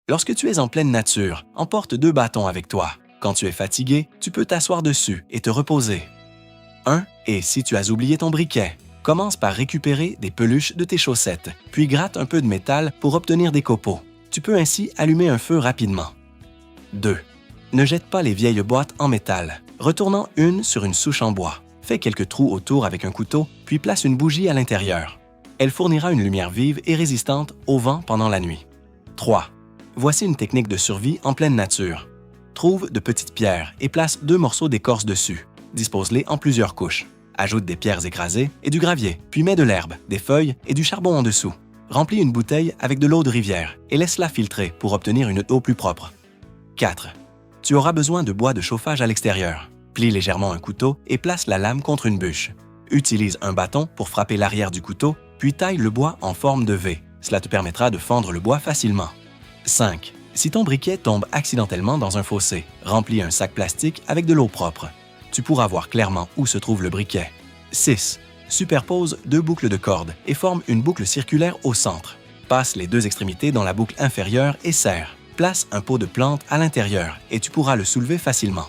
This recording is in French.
Lorsque tu es en pleine nature, emporte 2 bâtons avec toi. Quand tu es fatigué, tu peux t'asseoir dessus et te reposer. 1. Et si tu as oublié ton briquet, commence par récupérer des peluches de tes chaussettes, puis gratte un peu de métal pour obtenir des copeaux. Tu peux ainsi allumer un feu rapidement. 2. Ne jette pas les vieilles boîtes en métal. Retournant une sur une souche en bois. Fais quelques trous autour avec un couteau, puis place une bougie à l'intérieur. Elle fournira une lumière vive et résistante au vent pendant la nuit. 3. Voici une technique de survie en pleine nature. Trouve de petites pierres et place 2 morceaux d'écorce dessus. Dispose-les en plusieurs couches. Ajoute des pierres écrasées et du gravier, puis mets de l'herbe, des feuilles et du charbon en dessous. Remplis une bouteille avec de l'eau de rivière et laisse-la filtrer pour obtenir une eau plus propre. 4. Tu auras besoin de bois de chauffage à l'extérieur. Plie légèrement un couteau et place la lame contre une bûche. Utilise un bâton pour frapper l'arrière du couteau, puis taille le bois en forme de V. Cela te permettra de fendre le bois facilement. 5. Si ton briquet tombe accidentellement dans un fossé, remplis un sac plastique avec de l'eau propre. Tu pourras voir clairement où se trouve le briquet. 6. Superpose 2 boucles de corde et forme une boucle circulaire au centre. Passe les 2 extrémités dans la boucle inférieure et serre. Place un pot de plante à l'intérieur et tu pourras le soulever facilement.